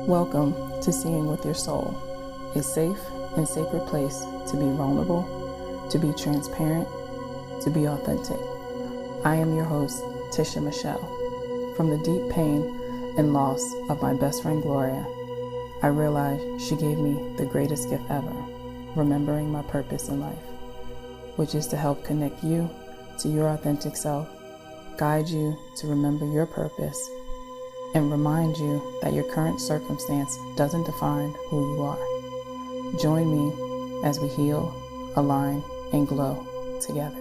Welcome to Seeing with Your Soul, a safe and sacred place to be vulnerable, to be transparent, to be authentic. I am your host, Tisha Michelle. From the deep pain and loss of my best friend Gloria, I realized she gave me the greatest gift ever, remembering my purpose in life, which is to help connect you to your authentic self, guide you to remember your purpose, and remind you that your current circumstance doesn't define who you are. Join me as we heal, align, and glow together.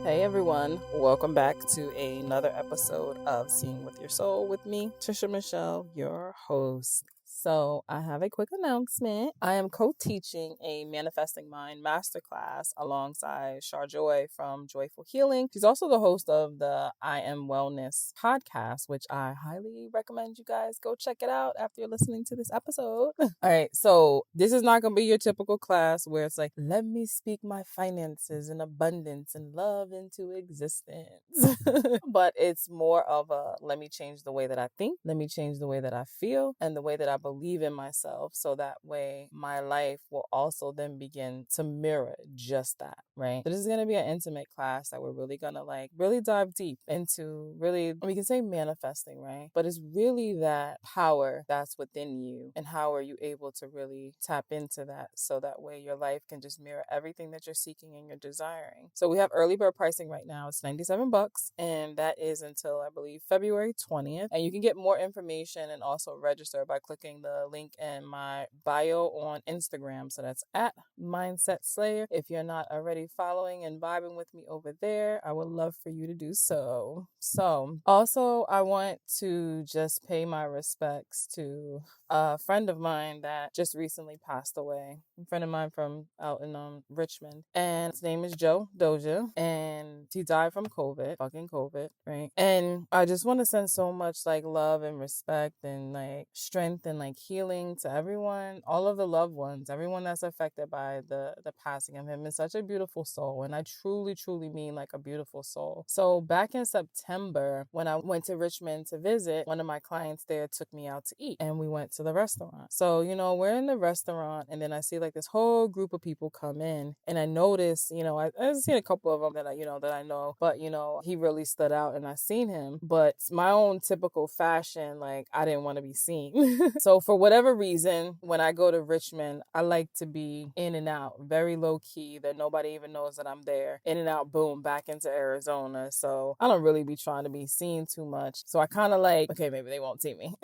Hey everyone, welcome back to another episode of Seeing with Your Soul with me, Tisha Michelle, your host. So I have a quick announcement. I am co-teaching a Manifesting Mind Masterclass alongside Char Joy from Joyful Healing. She's also the host of the I Am Wellness podcast, which I highly recommend you guys go check it out after you're listening to this episode. All right, so this is not going to be your typical class where it's like, let me speak my finances and abundance and love into existence. But it's more of a, let me change the way that I think, let me change the way that I feel, and the way that I believe in myself, so that way my life will also then begin to mirror just that, right? So this is going to be an intimate class that we're really going to really dive deep into, really, we can say manifesting, right? But it's really that power that's within you, and how are you able to really tap into that, so that way your life can just mirror everything that you're seeking and you're desiring. So we have early bird pricing right now. It's $97, and that is until, I believe, February 20th. And you can get more information and also register by clicking the link in my bio on Instagram. So that's at Mindset Slayer. If you're not already following and vibing with me over there, I would love for you to do so. So also, I want to just pay my respects to a friend of mine that just recently passed away. A friend of mine from out in Richmond, and his name is Joe Doja, and he died from fucking COVID, right? And I just want to send so much love and respect and strength and healing to everyone, all of the loved ones, everyone that's affected by the passing of him. It's such a beautiful soul, and I truly mean a beautiful soul. So back in September, when I went to Richmond to visit, one of my clients there took me out to eat, and we went to the restaurant. So we're in the restaurant, and then I see this whole group of people come in, and I noticed, I've seen a couple of them that I know, but he really stood out, and I seen him. But my own typical fashion, I didn't want to be seen. So for whatever reason, when I go to Richmond, I like to be in and out, very low key, that nobody even knows that I'm there. In and out, boom, back into Arizona. So I don't really be trying to be seen too much. So I kind of okay, maybe they won't see me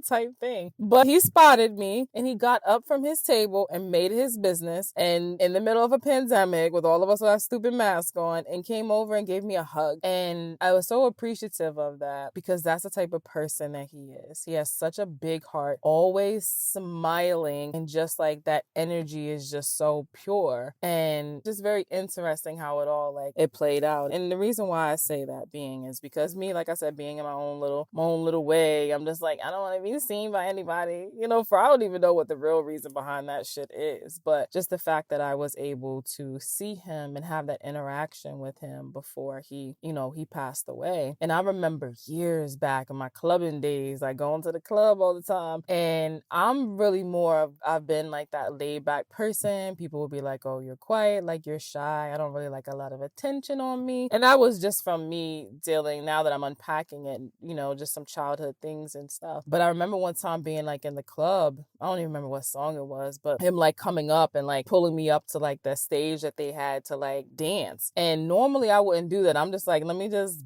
type thing. But he spotted me, and he got up from his table and made it his business, and in the middle of a pandemic with all of us with our stupid mask on, and came over and gave me a hug. And I was so appreciative of that, because that's the type of person that he is. He has such a big heart, always smiling, and just that energy is just so pure, and just very interesting how it all it played out. And the reason why I say that being is because me, like I said, being in my own little way, I'm just I don't want to be seen by anybody, for I don't even know what the real reason behind that shit is. But just the fact that I was able to see him and have that interaction with him before he passed away. And I remember years back in my clubbing days, going to the club all the time. And I'm really I've been that laid back person. People will be oh, you're quiet, you're shy. I don't really like a lot of attention on me. And that was just from me dealing, now that I'm unpacking it, just some childhood things and stuff. But I remember one time being in the club, I don't even remember what song it was, but him coming up and pulling me up to the stage that they had to dance. And normally I wouldn't do that. I'm just let me just,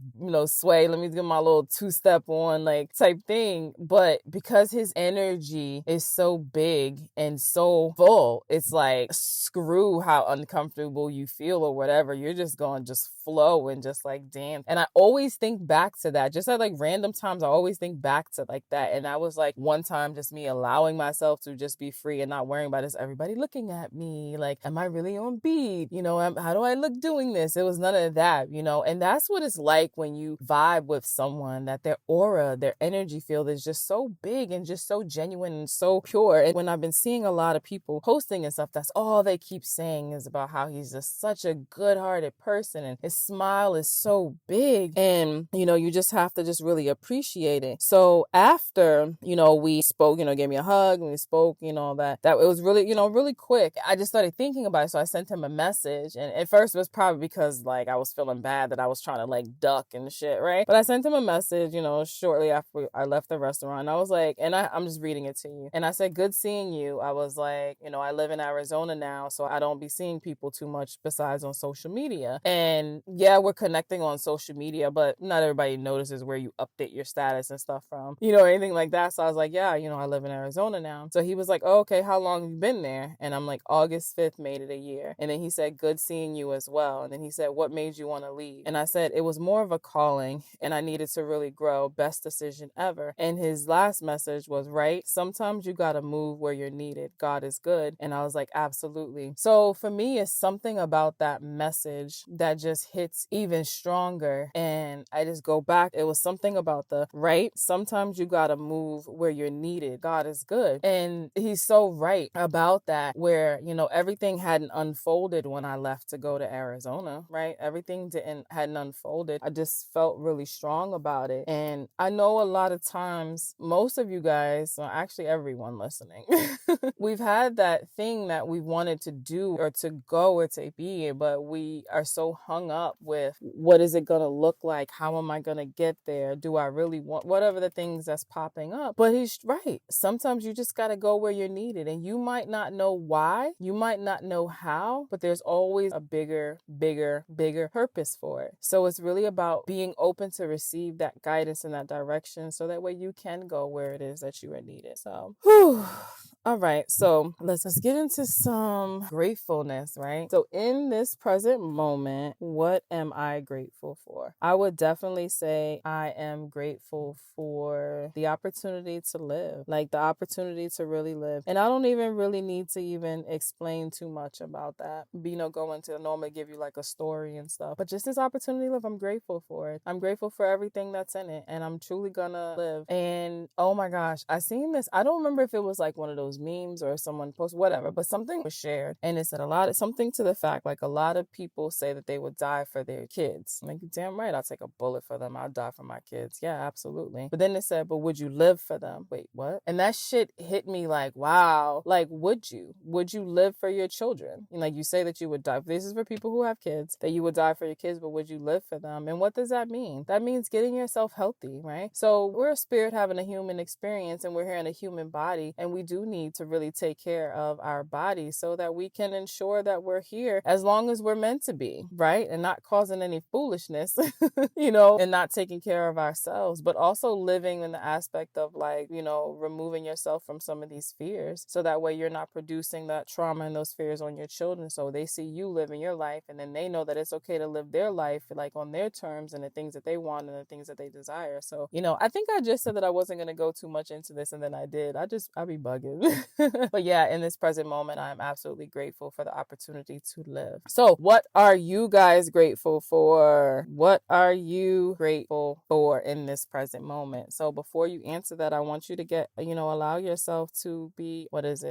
sway, let me do my little two-step on type thing. But because his energy is so big and so full, it's screw how uncomfortable you feel or whatever, you're just going to just flow and just dance. And I always think back to that, just at random times. I always think back to that. And I was one time just me allowing myself to just be free and not worrying about, is everybody looking at me? Am I really on beat? How do I look doing this? It was none of that, and that's what it's like when you vibe with someone, that their aura, their energy field is just so big and just so genuine and so pure. And when I've been seeing a lot of people posting and stuff, that's all they keep saying is about how he's just such a good-hearted person, and his smile is so big, and, you just have to just really appreciate it. So after, we spoke, gave me a hug and we spoke, all that it was really, really quick. I just started thinking about it. So I sent him a message, and at first it was probably because like I was feeling bad that I was trying to like duck and shit, right? But I sent him a message, shortly after I left the restaurant. I was like, and I'm just reading it to you. And I said, good seeing you. I was like, I live in Arizona now, so I don't be seeing people too much besides on social media. And yeah, we're connecting on social media, but not everybody notices where you update your status and stuff from, or anything like that. So I was like, yeah, I live in Arizona now. So he was like, oh, okay, how long have you been there? And I'm like, August 5th made it a year. And then he said, good seeing you as well. And then he said, what made you want to leave? And I said, it was more of a calling and I needed to really grow. Best decision ever. And his last message was, right, sometimes you got to move where you're needed. God is good. And I was like, absolutely. So for me, it's something about that message that just hits even stronger. And I just go back. It was something about the right. Sometimes you got to move where you're needed. God is good. And he's so right about that, where, everything hadn't unfolded when I left to go to Arizona, right? Everything hadn't unfolded. I just felt really strong about it. And I know a lot of times, most of you guys, well, actually everyone listening, we've had that thing that we wanted to do or to go or to be, but we are so hung up with what is it going to look like? How am I going to get there? Do I really want whatever the things that's popping up? But he's right. Sometimes you just got to go where you're needed, and you might not know why, you might not know how, but there's always a bigger purpose for it. So it's really about being open to receive that guidance in that direction, so that way you can go where it is that you are needed. So, whew. All right, so let's get into some gratefulness, right? So in this present moment, what am I grateful for? I would definitely say I am grateful for the opportunity to live, like the opportunity to really live. And I don't even really need to even explain too much about that. Go into normally give you like a story and stuff, but just this opportunity to live, I'm grateful for it. I'm grateful for everything that's in it, and I'm truly gonna live. And oh my gosh, I seen this. I don't remember if it was like one of those memes or someone posted whatever, but something was shared, and it said something to the fact like a lot of people say that they would die for their kids. I'm like, damn right, I'll take a bullet for them. I'll die for my kids. Yeah, absolutely. But then it said, but would you live for them? Wait, what? And that shit hit me like, wow. Like, would you live for your children? And like, you say that you would die. This is for people who have kids, that you would die for your kids, but would you live for them? And what does that mean? That means getting yourself healthy, right? So we're a spirit having a human experience, and we're here in a human body, and we do need to really take care of our body so that we can ensure that we're here as long as we're meant to be, right? And not causing any foolishness, and not taking care of ourselves, but also living in the aspect of like, removing yourself from some of these fears, so that way you're not producing that trauma and those fears on your children. So they see you living your life, and then they know that it's okay to live their life like on their terms and the things that they want and the things that they desire. So, I think I just said that I wasn't going to go too much into this, and then I did. I be bugging. But yeah, in this present moment, I'm absolutely grateful for the opportunity to live. So what are you guys grateful for? What are you grateful for in this present moment? So before you answer that, I want you to get, allow yourself to be,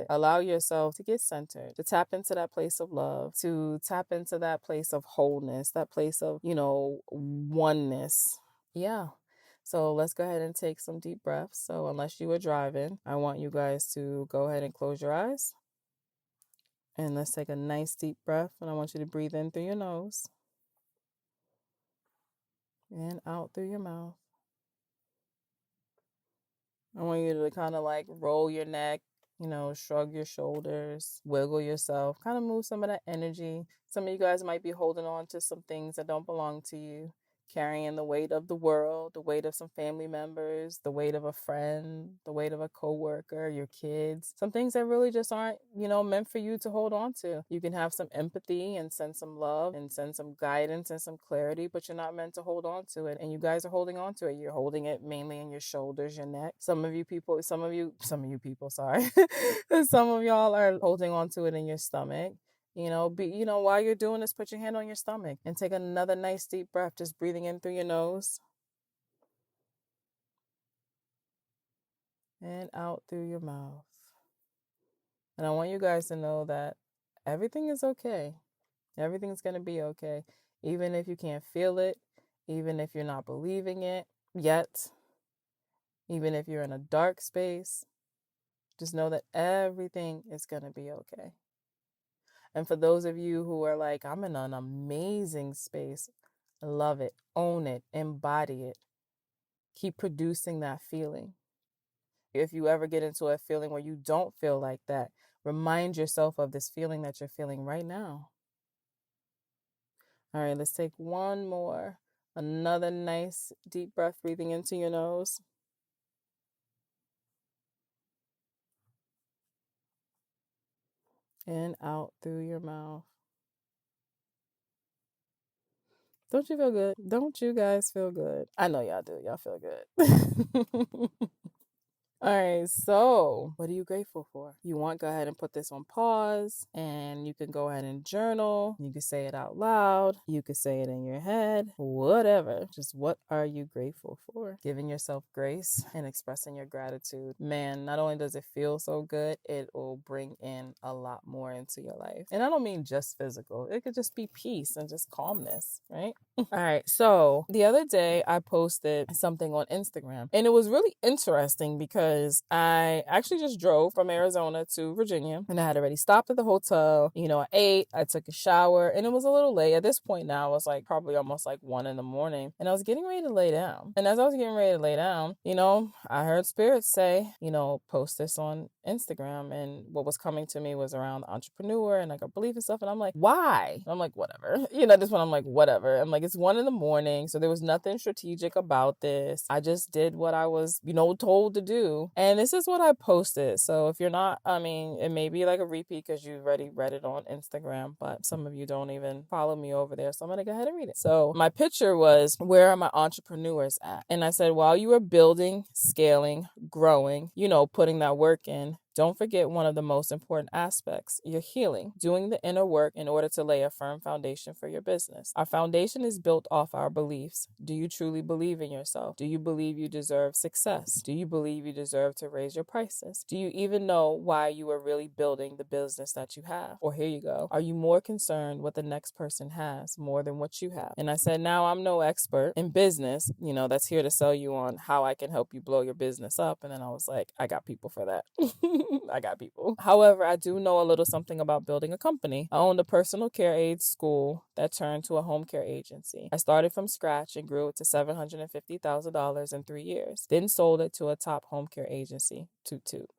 allow yourself to get centered, to tap into that place of love, to tap into that place of wholeness, that place of, oneness. Yeah. So let's go ahead and take some deep breaths. So unless you are driving, I want you guys to go ahead and close your eyes. And let's take a nice deep breath. And I want you to breathe in through your nose and out through your mouth. I want you to kind of like roll your neck, shrug your shoulders, wiggle yourself, kind of move some of that energy. Some of you guys might be holding on to some things that don't belong to you, carrying the weight of the world, the weight of some family members, the weight of a friend, the weight of a coworker, your kids, some things that really just aren't, meant for you to hold on to. You can have some empathy and send some love and send some guidance and some clarity, but you're not meant to hold on to it. And you guys are holding on to it. You're holding it mainly in your shoulders, your neck. Some of you people, sorry. Some of y'all are holding on to it in your stomach. While you're doing this, put your hand on your stomach and take another nice deep breath, just breathing in through your nose and out through your mouth. And I want you guys to know that everything is okay. Everything's going to be okay. Even if you can't feel it, even if you're not believing it yet, even if you're in a dark space, just know that everything is going to be okay. And for those of you who are like, I'm in an amazing space, love it, own it, embody it, keep producing that feeling. If you ever get into a feeling where you don't feel like that, remind yourself of this feeling that you're feeling right now. All right, let's take one more. Another nice deep breath, breathing into your nose. And out through your mouth. Don't you feel good? Don't you guys feel good? I know y'all do. Y'all feel good. All right, so what are you grateful for? You want, go ahead and put this on pause, and you can go ahead and journal. You can say it out loud. You can say it in your head, whatever. Just what are you grateful for? Giving yourself grace and expressing your gratitude. Man, not only does it feel so good, it will bring in a lot more into your life. And I don't mean just physical. It could just be peace and just calmness, right? All right, so the other day I posted something on Instagram, and it was really interesting because I actually just drove from Arizona to Virginia, and I had already stopped at the hotel. I ate, I took a shower, and it was a little late. At this point now, it was like probably almost like 1 a.m, and I was getting ready to lay down. And as I was getting ready to lay down, I heard Spirit say, post this on Instagram. And what was coming to me was around the entrepreneur and like a belief and stuff. And I'm like, why? I'm like, whatever. This one, I'm like, whatever. I'm like, it's 1 a.m, so there was nothing strategic about this. I just did what I was, told to do. And this is what I posted. So if you're not, it may be like a repeat because you already read it on Instagram, but some of you don't even follow me over there. So I'm going to go ahead and read it. So my picture was, where are my entrepreneurs at? And I said, while you are building, scaling, growing, putting that work in, don't forget one of the most important aspects, your healing, doing the inner work in order to lay a firm foundation for your business. Our foundation is built off our beliefs. Do you truly believe in yourself? Do you believe you deserve success? Do you believe you deserve to raise your prices? Do you even know why you are really building the business that you have? Or here you go. Are you more concerned what the next person has more than what you have? And I said, now I'm no expert in business, that's here to sell you on how I can help you blow your business up. And then I was like, I got people for that. I got people. However, I do know a little something about building a company. I owned a personal care aid school that turned to a home care agency. I started from scratch and grew it to $750,000 in 3 years. Then sold it to a top home care agency. Toot toot.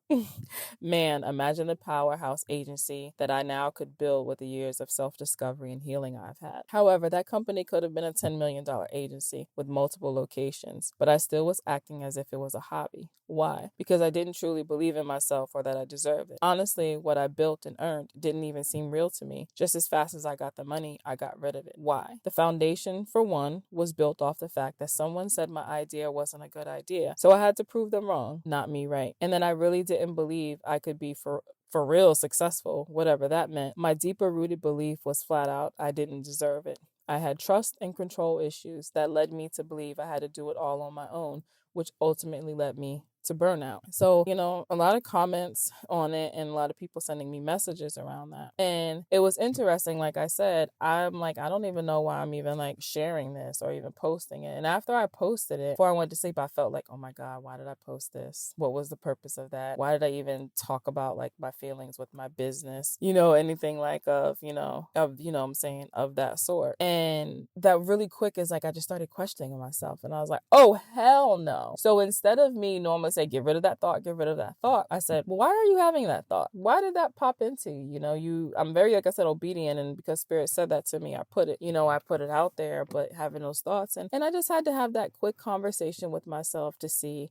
Man, imagine the powerhouse agency that I now could build with the years of self-discovery and healing I've had. However, that company could have been a $10 million agency with multiple locations, but I still was acting as if it was a hobby. Why? Because I didn't truly believe in myself or that I deserved it. Honestly, what I built and earned didn't even seem real to me. Just as fast as I got the money, I got rid of it. Why? The foundation, for one, was built off the fact that someone said my idea wasn't a good idea. So I had to prove them wrong, not me right. And then I really didn't believe I could be for real successful, whatever that meant. My deeper rooted belief was flat out, I didn't deserve it. I had trust and control issues that led me to believe I had to do it all on my own, which ultimately led me to burnout. So, a lot of comments on it and a lot of people sending me messages around that. And it was interesting. Like I said, I'm like, I don't even know why I'm even like sharing this or even posting it. And after I posted it, before I went to sleep, I felt like, oh my God, why did I post this? What was the purpose of that? Why did I even talk about like my feelings with my business? Anything like of I'm saying of that sort. And that really quick is like, I just started questioning myself and I was like, oh, hell no. So instead of me normally say, get rid of that thought, get rid of that thought, I said, well, why are you having that thought? Why did that pop into you? I'm very, like I said, obedient. And because Spirit said that to me, I put it out there, but having those thoughts. And I just had to have that quick conversation with myself to see,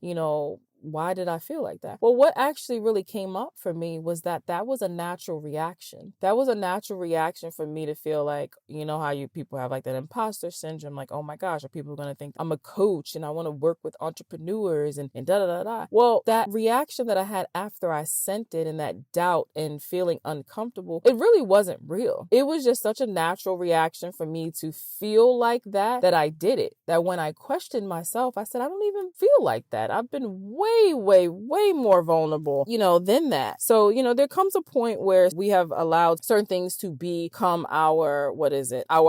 why did I feel like that? Well, what actually really came up for me was that was a natural reaction. That was a natural reaction for me to feel like, how people have like that imposter syndrome, like, oh my gosh, are people going to think I'm a coach and I want to work with entrepreneurs and da da da da. Well, that reaction that I had after I sent it and that doubt and feeling uncomfortable, it really wasn't real. It was just such a natural reaction for me to feel like that I did it. That when I questioned myself, I said, I don't even feel like that. I've been way way, way, way more vulnerable, than that. So, there comes a point where we have allowed certain things to become our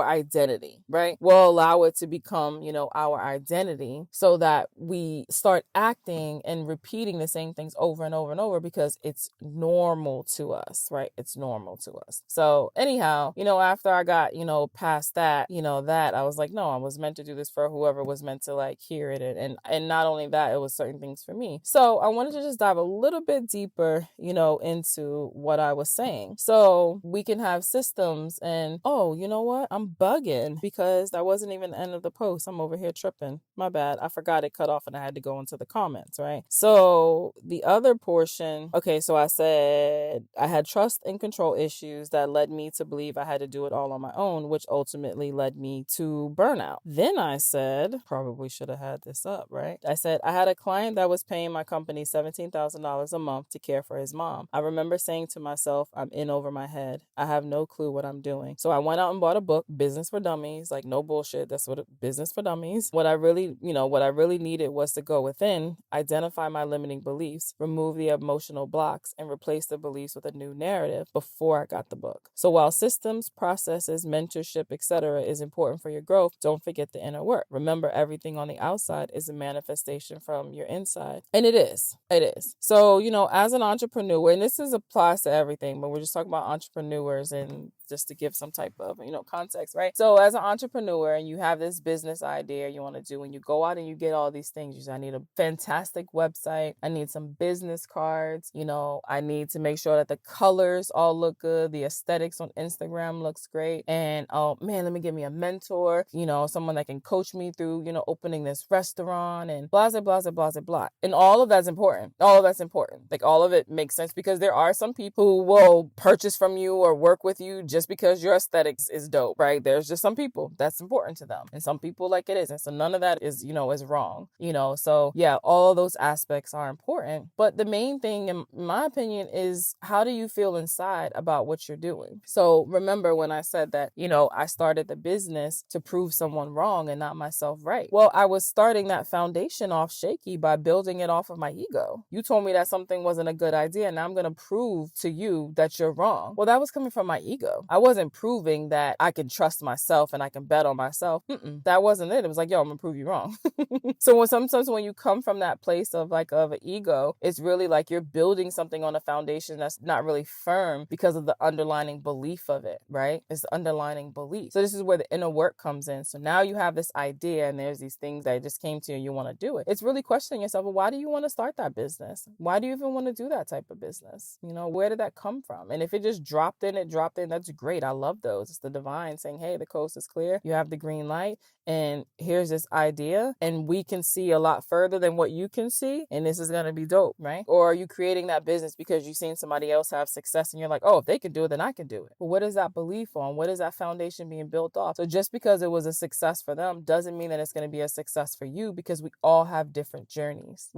identity, right? We'll allow it to become, our identity so that we start acting and repeating the same things over and over and over because it's normal to us, right? It's normal to us. So anyhow, after I got, past that, that I was like, no, I was meant to do this for whoever was meant to like hear it. And not only that, it was certain things for me. So I wanted to just dive a little bit deeper, into what I was saying. So we can have systems and, oh, you know what? I'm bugging because that wasn't even the end of the post. I'm over here tripping. My bad. I forgot it cut off and I had to go into the comments, right? So the other portion, okay, so I said I had trust and control issues that led me to believe I had to do it all on my own, which ultimately led me to burnout. Then I said, probably should have had this up, right? I said, I had a client that was paying my company $17,000 a month to care for his mom. I remember saying to myself, I'm in over my head. I have no clue what I'm doing. So I went out and bought a book, Business for Dummies, like no bullshit. That's what Business for Dummies. What I really needed was to go within, identify my limiting beliefs, remove the emotional blocks, and replace the beliefs with a new narrative before I got the book. So while systems, processes, mentorship, etc. is important for your growth, don't forget the inner work. Remember, everything on the outside is a manifestation from your inside. And it is. So, as an entrepreneur, and this applies to everything, but we're just talking about entrepreneurs and just to give some type of, context, right? So as an entrepreneur and you have this business idea you want to do, and you go out and you get all these things, you say, I need a fantastic website. I need some business cards. I need to make sure that the colors all look good. The aesthetics on Instagram looks great. And, oh man, let me get me a mentor, someone that can coach me through, opening this restaurant and blah, blah, blah, blah, blah, blah. And all of that's important. Like all of it makes sense because there are some people who will purchase from you or work with you just because your aesthetics is dope, right? There's just some people that's important to them and some people like it isn't. So none of that is, is wrong, so yeah, all of those aspects are important. But the main thing in my opinion is how do you feel inside about what you're doing? So remember when I said that, I started the business to prove someone wrong and not myself right. Well, I was starting that foundation off shaky by building it off of my ego. You told me that something wasn't a good idea and now I'm going to prove to you that you're wrong. Well, that was coming from my ego. I wasn't proving that I can trust myself and I can bet on myself. That wasn't it. It was like, yo, I'm going to prove you wrong. So sometimes when you come from that place of an ego, it's really like you're building something on a foundation that's not really firm because of the underlying belief of it, right? It's the underlying belief. So this is where the inner work comes in. So now you have this idea and there's these things that just came to you and you want to do it. It's really questioning yourself, well, why do you want to start that business? Why do you even want to do that type of business? Where did that come from? And if it just dropped in, that's great. I love those. It's the divine saying, hey, the coast is clear. You have the green light. And here's this idea and we can see a lot further than what you can see. And this is going to be dope, right? Or are you creating that business because you've seen somebody else have success and you're like, oh, if they can do it, then I can do it. But what is that belief on? What is that foundation being built off? So just because it was a success for them doesn't mean that it's going to be a success for you because we all have different journeys.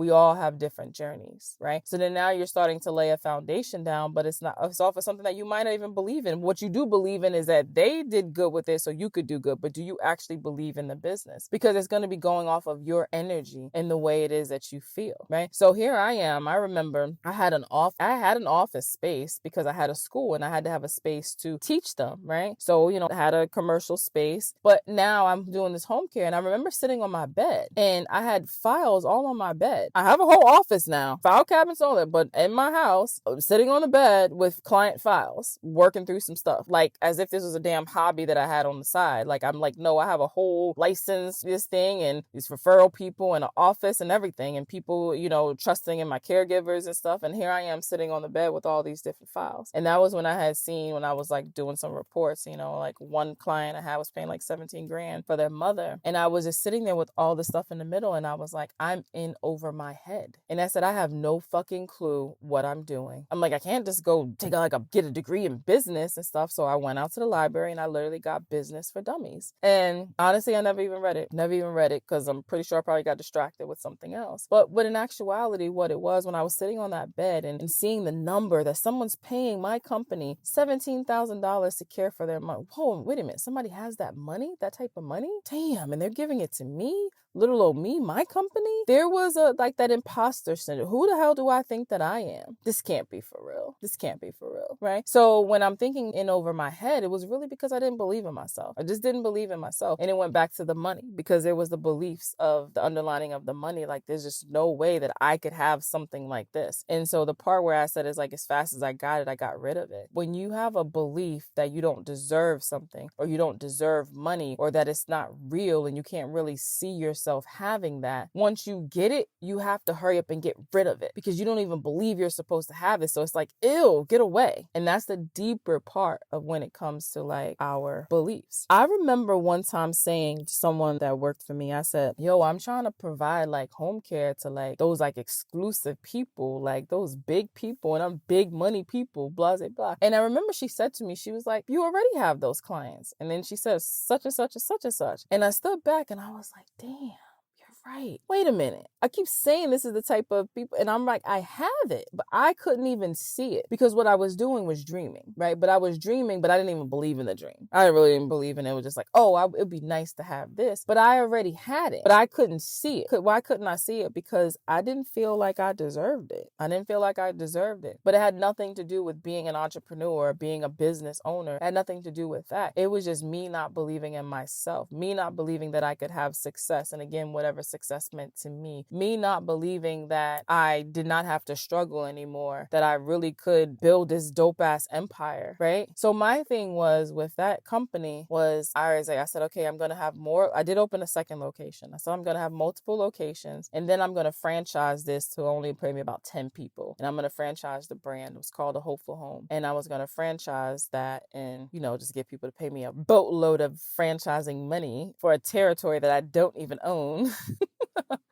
Right? So then now you're starting to lay a foundation down, but it's off of something that you might not even believe in. What you do believe in is that they did good with it so you could do good. But do you actually believe in the business? Because it's going to be going off of your energy and the way it is that you feel, right? So here I am. I remember I had an office space because I had a school and I had to have a space to teach them, right? So, I had a commercial space, but now I'm doing this home care and I remember sitting on my bed and I had files all on my bed. I have a whole office now, file cabinets, all that, but in my house, I'm sitting on the bed with client files, working through some stuff, like as if this was a damn hobby that I had on the side. Like, I'm like, no, I have a whole license, this thing, and these referral people and an office and everything, and people, trusting in my caregivers and stuff. And here I am sitting on the bed with all these different files. And that was when I had seen, when I was like doing some reports, like one client I had was paying like 17 grand for their mother. And I was just sitting there with all the stuff in the middle. And I was like, I'm in over my head. And I said, I have no fucking clue what I'm doing. I'm like, I can't just go get a degree in business and stuff. stuff. So I went out to the library and I literally got Business for Dummies. And honestly, I never even read it. Never even read it because I'm pretty sure I probably got distracted with something else. But in actuality, what it was, when I was sitting on that bed and seeing the number that someone's paying my company $17,000 to care for their money. Whoa, wait a minute. Somebody has that money, that type of money? Damn, and they're giving it to me? Little old me, my company? There was that imposter syndrome. Who the hell do I think that I am? This can't be for real. This can't be for real, right? So when I'm thinking in over my head, it was really because I didn't believe in myself. I just didn't believe in myself. And it went back to the money because there was the beliefs of the underlining of the money. Like, there's just no way that I could have something like this. And so the part where I said is like, as fast as I got it, I got rid of it. When you have a belief that you don't deserve something, or you don't deserve money, or that it's not real and you can't really see yourself having that, once you get it, you have to hurry up and get rid of it because you don't even believe you're supposed to have it. So it's like, ew, get away. And that's the deeper part of when it comes to like our beliefs. I remember one time saying to someone that worked for me, I said, yo, I'm trying to provide like home care to like those like exclusive people, like those big people, and I'm big money people, blah, blah, blah. And I remember she said to me, she was like, you already have those clients. And then she says such and such and such and such. And I stood back and I was like, damn. Right. Wait a minute. I keep saying this is the type of people, and I'm like, I have it, but I couldn't even see it because what I was doing was dreaming, right? But I was dreaming, but I didn't even believe in the dream. I really didn't believe in it. It was just like, oh, it'd be nice to have this, but I already had it, but I couldn't see it. Why couldn't I see it? Because I didn't feel like I deserved it. I didn't feel like I deserved it, but it had nothing to do with being an entrepreneur, being a business owner. It had nothing to do with that. It was just me not believing in myself, me not believing that I could have success. And again, whatever success meant to me not believing that I did not have to struggle anymore, that I really could build this dope ass empire, right? So my thing was with that company was I said, okay, I'm going to have more. I did open a second location. I said, I'm going to have multiple locations, and then I'm going to franchise this to only pay me about 10 people. And I'm going to franchise the brand. It was called A Hopeful Home. And I was going to franchise that and, just get people to pay me a boatload of franchising money for a territory that I don't even own.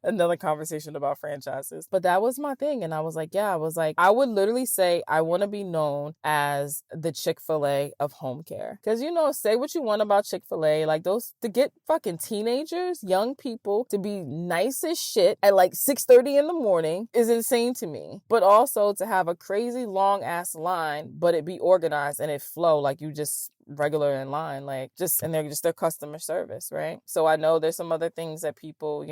Another conversation about franchises. But that was my thing. And I was like, I would literally say I want to be known as the Chick-fil-A of home care. Because, say what you want about Chick-fil-A. Like those, to get fucking teenagers, young people to be nice as shit at like 6:30 in the morning is insane to me. But also to have a crazy long ass line, but it be organized and it flow like you just regular in line, like and they're just their customer service, right? So I know there's some other things that people,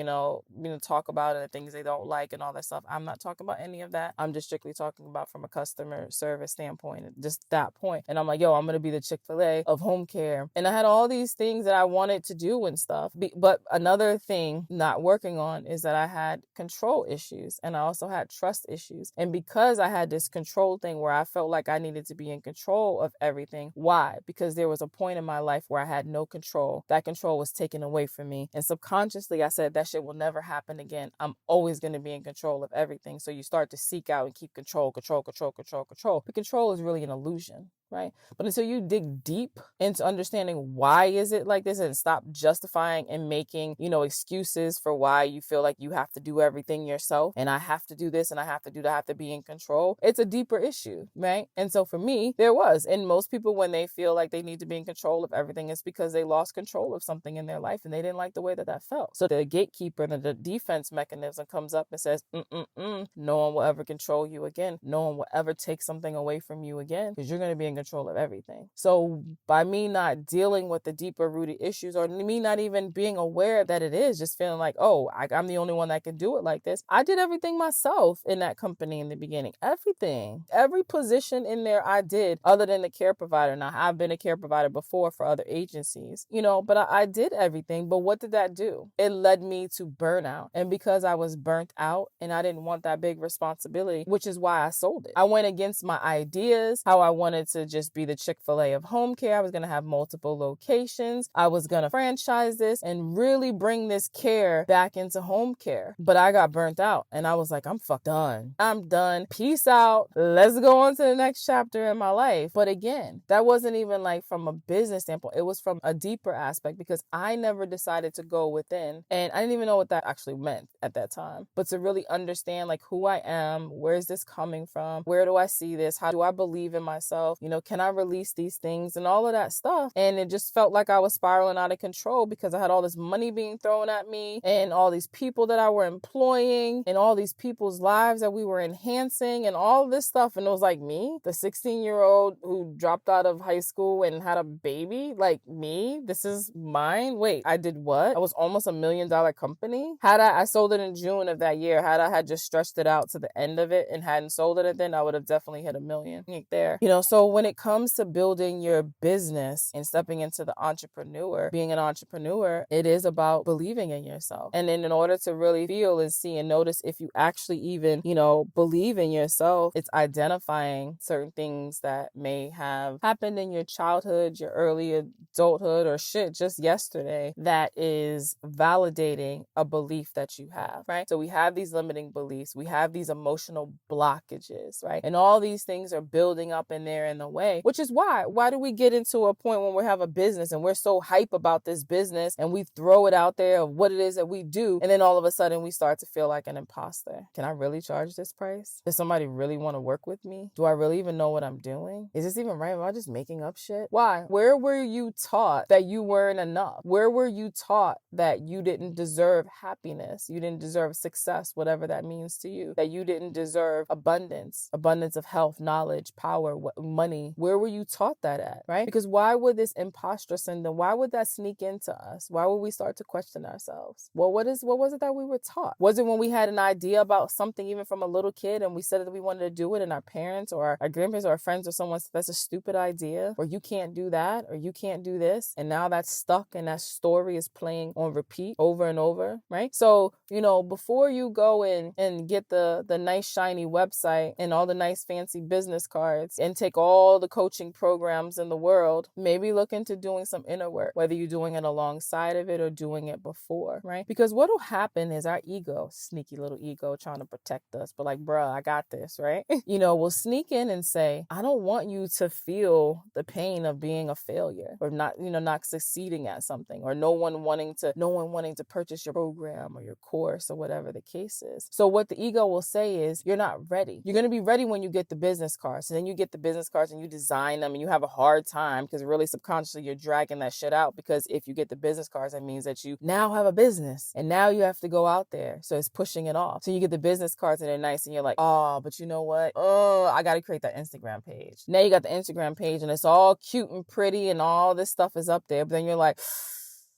talk about and the things they don't like and all that stuff. I'm not talking about any of that. I'm just strictly talking about from a customer service standpoint, just that point. And I'm like, yo, I'm going to be the Chick-fil-A of home care. And I had all these things that I wanted to do and stuff. But another thing not working on is that I had control issues and I also had trust issues. And because I had this control thing where I felt like I needed to be in control of everything. Why? Because there was a point in my life where I had no control. That control was taken away from me. And subconsciously, I said, that shit will never happen again. I'm always going to be in control of everything. So you start to seek out and keep control. But control is really an illusion, right? But until you dig deep into understanding why is it like this and stop justifying and making, excuses for why you feel like you have to do everything yourself and I have to do this and I have to do that, I have to be in control. It's a deeper issue, right? And so for me, there was. And most people, when they feel like they need to be in control of everything, it's because they lost control of something in their life and they didn't like the way that felt. So the gatekeeper, the defense mechanism comes up and says, no one will ever control you again. No one will ever take something away from you again because you're going to be in control of everything. So by me not dealing with the deeper rooted issues or me not even being aware that it is, just feeling like, oh, I'm the only one that can do it like this. I did everything myself in that company in the beginning. Everything. Every position in there I did other than the care provider. Now, I've been a care provider before for other agencies, but I did everything. But what did that do? It led me to burnout. And because I was burnt out and I didn't want that big responsibility, which is why I sold it. I went against my ideas, how I wanted to just be the Chick-fil-A of home care. I was going to have multiple locations. I was going to franchise this and really bring this care back into home care. But I got burnt out and I was like, I'm done. I'm done. Peace out. Let's go on to the next chapter in my life. But again, that wasn't even like from a business standpoint. It was from a deeper aspect because I never decided to go within. And I didn't even know what that actually meant at that time. But to really understand like who I am, where's this coming from? Where do I see this? How do I believe in myself? can I release these things and all of that stuff? And it just felt like I was spiraling out of control because I had all this money being thrown at me and all these people that I were employing and all these people's lives that we were enhancing and all this stuff. And it was like me, the 16-year-old who dropped out of high school and had a baby, like me, this is mine. Wait, I did what? I was almost $1 million company. I sold it in June of that year. Had I had just stretched it out to the end of it and hadn't sold it, then I would have definitely hit $1 million right there. So when it comes to building your business and stepping into being an entrepreneur, it is about believing in yourself. And then in order to really feel and see and notice if you actually even, believe in yourself, it's identifying certain things that may have happened in your childhood, your early adulthood, or shit just yesterday that is validating a belief that you have, right? So we have these limiting beliefs, we have these emotional blockages, right? And all these things are building up in there in the way, which is why do we get into a point when we have a business and we're so hype about this business and we throw it out there of what it is that we do, and then all of a sudden we start to feel like an imposter. Can I really charge this price? Does somebody really want to work with me? Do I really even know what I'm doing? Is this even right? Am I just making up shit? Why? Where were you taught that you weren't enough? Where were you taught that you didn't deserve happiness? You didn't deserve success, whatever that means to you, that you didn't deserve abundance of health, knowledge, power, money. Where were you taught that at, right? Because why would this imposter syndrome, why would that sneak into us? Why would we start to question ourselves? Well, what was it that we were taught? Was it when we had an idea about something even from a little kid and we said that we wanted to do it and our parents or our grandparents or our friends or someone said that's a stupid idea, or you can't do that, or you can't do this, and now that's stuck and that story is playing on repeat over and over, right? So, before you go in and get the nice shiny website and all the nice fancy business cards and take all the coaching programs in the world, maybe look into doing some inner work, whether you're doing it alongside of it or doing it before, right? Because what will happen is our ego, sneaky little ego trying to protect us, but like, bruh, I got this, right? Will sneak in and say, I don't want you to feel the pain of being a failure or not succeeding at something, or no one wanting to purchase your program or your course or whatever the case is. So what the ego will say is, you're not ready. You're going to be ready when you get the business cards. And then you get the business cards and you design them and you have a hard time because really subconsciously you're dragging that shit out, because if you get the business cards, that means that you now have a business and now you have to go out there. So it's pushing it off. So you get the business cards and they're nice and you're like, oh, but you know what? Oh, I got to create that Instagram page. Now you got the Instagram page and it's all cute and pretty and all this stuff is up there. But then you're like,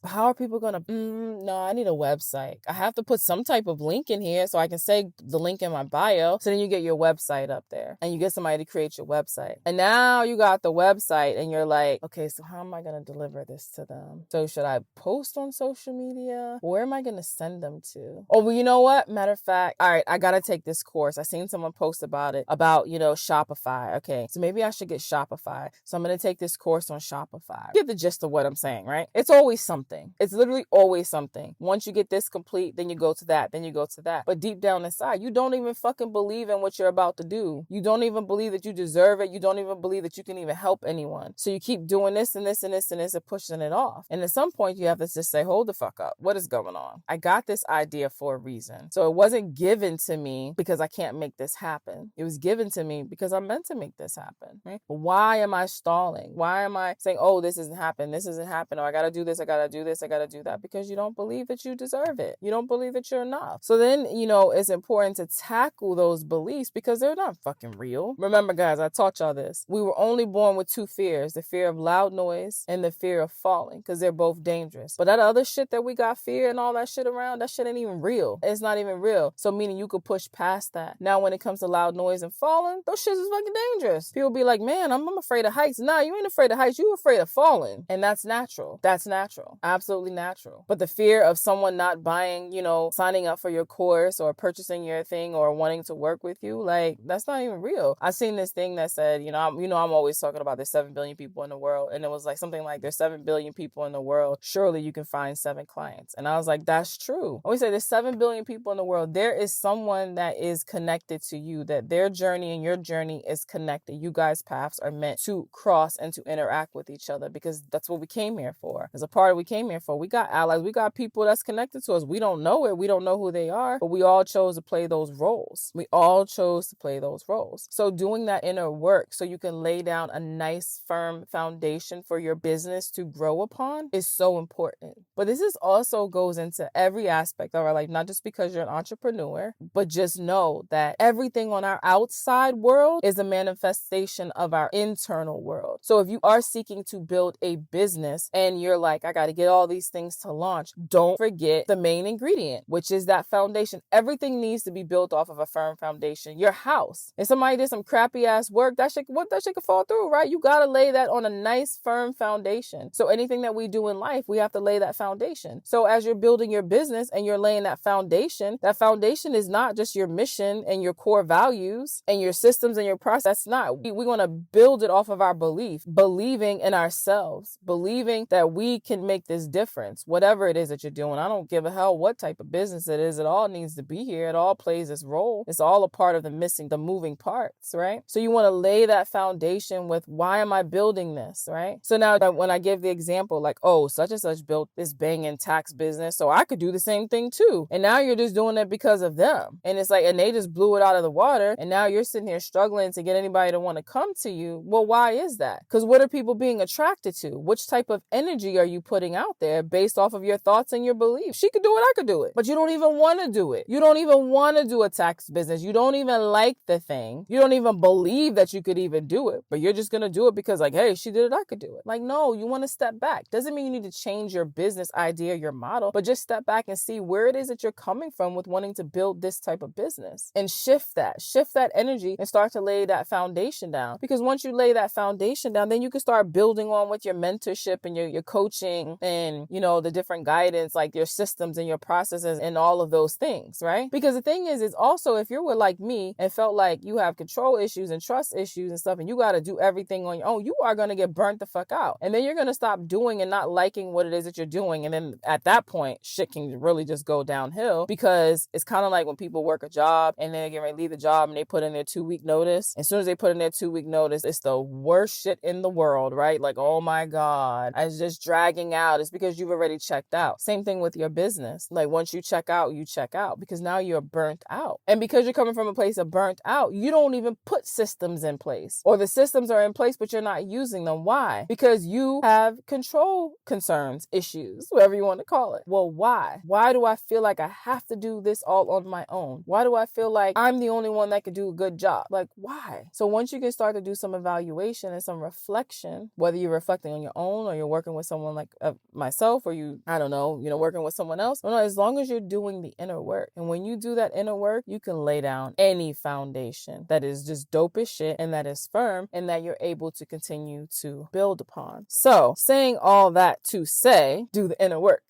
how are people going to, no, I need a website. I have to put some type of link in here so I can say the link in my bio. So then you get your website up there and you get somebody to create your website. And now you got the website and you're like, okay, so how am I going to deliver this to them? So should I post on social media? Where am I going to send them to? Oh, well, you know what? Matter of fact, all right, I got to take this course. I seen someone post about Shopify. Okay, so maybe I should get Shopify. So I'm going to take this course on Shopify. Get the gist of what I'm saying, right? It's always something. It's literally always something. Once you get this complete, then you go to that, then you go to that. But deep down inside, you don't even fucking believe in what you're about to do. You don't even believe that you deserve it. You don't even believe that you can even help anyone. So you keep doing this and this and this and this and pushing it off. And at some point you have to just say, hold the fuck up. What is going on? I got this idea for a reason. So it wasn't given to me because I can't make this happen. It was given to me because I'm meant to make this happen. Right? But why am I stalling? Why am I saying, oh, this isn't happening, or I gotta do this, I gotta do this, I gotta do that? Because you don't believe that you deserve it. You don't believe that you're enough. So then, it's important to tackle those beliefs because they're not fucking real. Remember, guys, I taught y'all this. We were only born with two fears, the fear of loud noise and the fear of falling, because they're both dangerous. But that other shit that we got fear and all that shit around, that shit ain't even real. It's not even real. So meaning you could push past that. Now, when it comes to loud noise and falling, those shits is fucking dangerous. People be like, man, I'm afraid of heights. Nah, you ain't afraid of heights. You afraid of falling. And that's natural. That's natural. Absolutely natural. But the fear of someone not buying, signing up for your course or purchasing your thing or wanting to work with you, like, that's not even real. I seen this thing that said, I'm always talking about there's 7 billion people in the world. And it was like something like, there's 7 billion people in the world. Surely you can find 7 clients. And I was like, that's true. When we say there's 7 billion people in the world, there is someone that is connected to you, that their journey and your journey is connected. You guys' paths are meant to cross and to interact with each other because that's what we came here for. As a part of we came came here for. We got allies. We got people that's connected to us. We don't know it. We don't know who they are, but we all chose to play those roles. We all chose to play those roles. So doing that inner work so you can lay down a nice, firm foundation for your business to grow upon is so important. But this is also goes into every aspect of our life, not just because you're an entrepreneur, but just know that everything on our outside world is a manifestation of our internal world. So if you are seeking to build a business and you're like, I got to get all these things to launch, don't forget the main ingredient, which is that foundation. Everything needs to be built off of a firm foundation. Your house. If somebody did some crappy ass work, that shit could fall through, right? You got to lay that on a nice, firm foundation. So anything that we do in life, we have to lay that foundation. So as you're building your business and you're laying that foundation is not just your mission and your core values and your systems and your process. That's not. We want to build it off of our believing in ourselves, believing that we can make this difference, whatever it is that you're doing. I don't give a hell what type of business it is. It all needs to be here. It all plays its role. It's all a part of the moving parts, right? So you want to lay that foundation with, why am I building this, right? So now when I give the example, like, oh, such and such built this banging tax business, so I could do the same thing too. And now you're just doing it because of them. And it's like, and they just blew it out of the water. And now you're sitting here struggling to get anybody to want to come to you. Well, why is that? Because what are people being attracted to? Which type of energy are you putting out there based off of your thoughts and your beliefs? She could do it, I could do it. But you don't even want to do it. You don't even want to do a tax business. You don't even like the thing. You don't even believe that you could even do it. But you're just going to do it because, like, hey, she did it, I could do it. Like, no, you want to step back. Doesn't mean you need to change your business idea, your model, but just step back and see where it is that you're coming from with wanting to build this type of business, and shift that energy and start to lay that foundation down. Because once you lay that foundation down, then you can start building on with your mentorship and your coaching and, you know, the different guidance, like your systems and your processes and all of those things, right? Because the thing is also, if you're like me and felt like you have control issues and trust issues and stuff, and you got to do everything on your own, you are going to get burnt the fuck out. And then you're going to stop doing and not liking what it is that you're doing. And then at that point, shit can really just go downhill, because it's kind of like when people work a job and then they get ready to leave the job and they put in their 2-week notice. As soon as they put in their 2-week notice, it's the worst shit in the world, right? Like, oh my God, it's just dragging out. It's because you've already checked out. Same thing with your business. Like, once you check out, because now you're burnt out. And because you're coming from a place of burnt out, you don't even put systems in place, or the systems are in place, but you're not using them. Why? Because you have control concerns, issues, whatever you want to call it. Well, why? Why do I feel like I have to do this all on my own? Why do I feel like I'm the only one that could do a good job? Like, why? So once you can start to do some evaluation and some reflection, whether you're reflecting on your own or you're working with someone like myself, or working with someone else, as long as you're doing the inner work. And when you do that inner work, you can lay down any foundation that is just dope as shit and that is firm and that you're able to continue to build upon. So saying all that to say, do the inner work.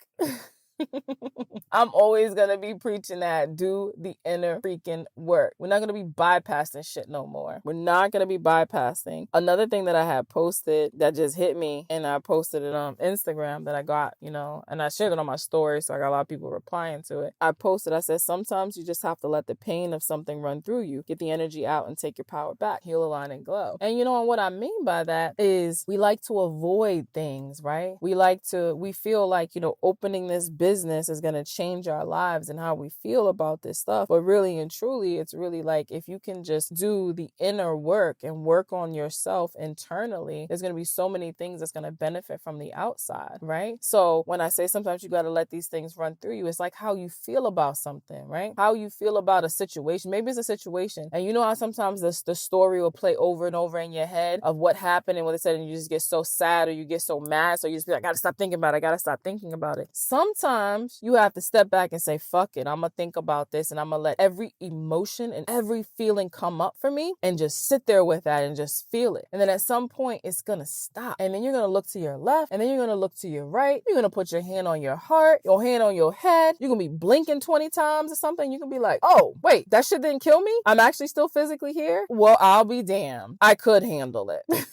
I'm always going to be preaching that. Do the inner freaking work. We're not going to be bypassing shit no more. We're not going to be bypassing. Another thing that I had posted that just hit me, and I posted it on Instagram that I got, and I shared it on my story, so I got a lot of people replying to it. I said, sometimes you just have to let the pain of something run through you, get the energy out and take your power back, heal, align, and glow. And and what I mean by that is we like to avoid things, right? We feel like, opening this business is going to change our lives and how we feel about this stuff. But really and truly, it's really like, if you can just do the inner work and work on yourself internally, there's going to be so many things that's going to benefit from the outside, right? So when I say sometimes you got to let these things run through you, it's like how you feel about something, right? How you feel about a situation. Maybe it's a situation, and you know how sometimes the story will play over and over in your head of what happened and what they said, and you just get so sad or you get so mad, so you just be like, I got to stop thinking about it. Sometimes you have to step back and say, fuck it, I'm gonna think about this, and I'm gonna let every emotion and every feeling come up for me and just sit there with that and just feel it. And then at some point it's gonna stop, and then you're gonna look to your left, and then you're gonna look to your right. You're gonna put your hand on your heart, your hand on your head. You're gonna be blinking 20 times or something. You can be like, oh wait, that shit didn't kill me, I'm actually still physically here. Well, I'll be damned, I could handle it.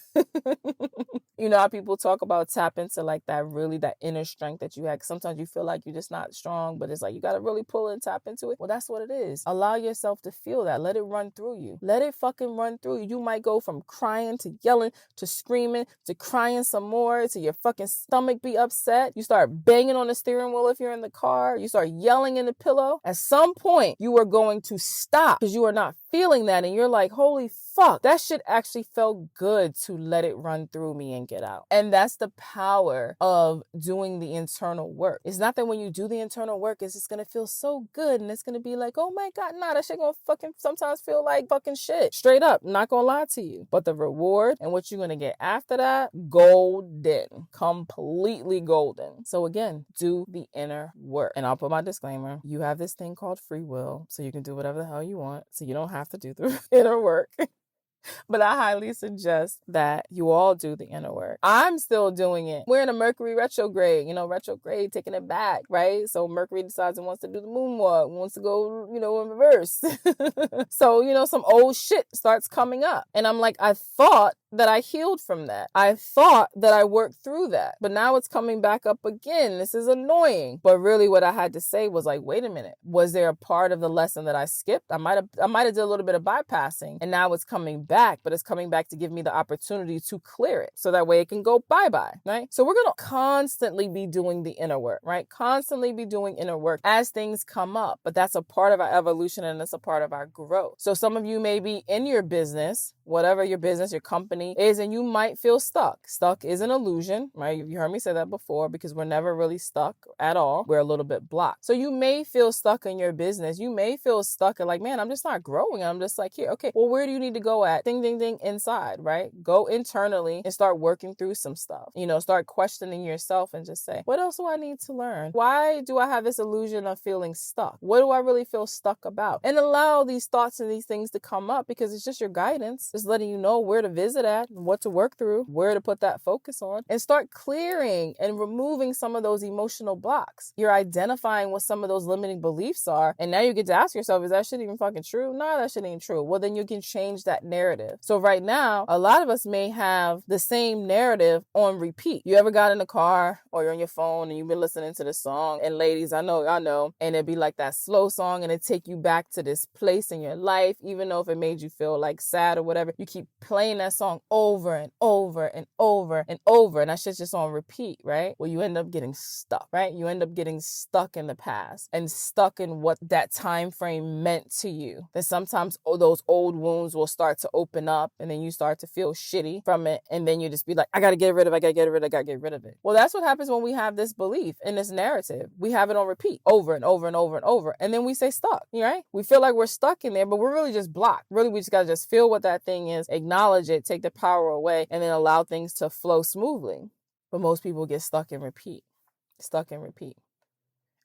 You know how people talk about tap into like that inner strength that you had. Sometimes you feel like you're just not strong, but it's like you got to really pull and tap into it. Well, that's what it is. Allow yourself to feel that. Let it run through you. Let it fucking run through you. You might go from crying to yelling to screaming to crying some more to your fucking stomach be upset. You start banging on the steering wheel if you're in the car. You start yelling in the pillow. At some point, you are going to stop because you are not feeling that. And you're like, holy fuck, that shit actually felt good to let it run through me and get out. And that's the power of doing the internal work. It's not that when you do the internal work, it's just going to feel so good. And it's going to be like, oh my God, nah, that shit going to fucking sometimes feel like fucking shit. Straight up, not going to lie to you. But the reward and what you're going to get after that, golden, completely golden. So again, do the inner work. And I'll put my disclaimer. You have this thing called free will, so you can do whatever the hell you want. So you don't have to do the inner work. But I highly suggest that you all do the inner work. I'm still doing it. We're in a Mercury retrograde, retrograde, taking it back, right? So Mercury decides it wants to do the moonwalk, wants to go, in reverse. So, some old shit starts coming up. And I'm like, I thought that I healed from that. I thought that I worked through that. But now it's coming back up again. This is annoying. But really what I had to say was like, wait a minute. Was there a part of the lesson that I skipped? I might have did a little bit of bypassing. And now it's coming back. But it's coming back to give me the opportunity to clear it. So that way it can go bye-bye, right? So we're going to constantly be doing the inner work, right? Constantly be doing inner work as things come up. But that's a part of our evolution and it's a part of our growth. So some of you may be in your business, whatever your business, your company is, and you might feel stuck. Stuck is an illusion, right? You heard me say that before because we're never really stuck at all. We're a little bit blocked. So you may feel stuck in your business. You may feel stuck and like, man, I'm just not growing. I'm just like, here, okay, well, where do you need to go at? Ding, ding, ding, inside, right? Go internally and start working through some stuff. Start questioning yourself and just say, what else do I need to learn? Why do I have this illusion of feeling stuck? What do I really feel stuck about? And allow these thoughts and these things to come up because it's just your guidance. It's letting you know where to visit at, what to work through, where to put that focus on, and start clearing and removing some of those emotional blocks. You're identifying what some of those limiting beliefs are, and now you get to ask yourself, is that shit even fucking true? No, that shit ain't true. Well, then you can change that narrative. So right now, a lot of us may have the same narrative on repeat. You ever got in the car or you're on your phone and you've been listening to the song, and ladies, I know, and it'd be like that slow song and it'd take you back to this place in your life, even though if it made you feel like sad or whatever, you keep playing that song over and over and over and over, and that shit's just on repeat, right? Well, you end up getting stuck, right? You end up getting stuck in the past and stuck in what that time frame meant to you. Then sometimes those old wounds will start to open up and then you start to feel shitty from it, and then you just be like, I gotta get rid of it. Well, that's what happens when we have this belief in this narrative. We have it on repeat over and over and over and over, and then we stay stuck, right? We feel like we're stuck in there, but we're really just blocked. Really, we just gotta just feel what that thing is, acknowledge it, take the power away, and then allow things to flow smoothly. But most people get stuck and repeat.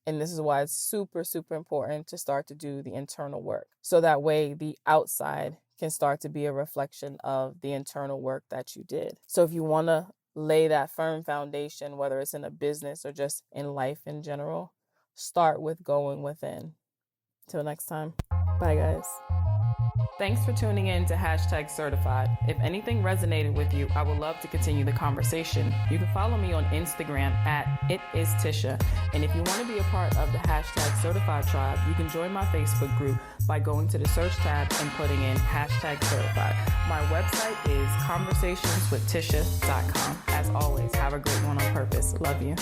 And this is why it's super, super important to start to do the internal work. So that way the outside can start to be a reflection of the internal work that you did. So if you want to lay that firm foundation, whether it's in a business or just in life in general, start with going within. Till next time. Bye, guys. Thanks for tuning in to #certified. If anything resonated with you, I would love to continue the conversation. You can follow me on Instagram at @itistisha. And if you want to be a part of the #certified tribe, you can join my Facebook group by going to the search tab and putting in #certified. My website is conversationswithtisha.com. As always, have a great one on purpose. Love you.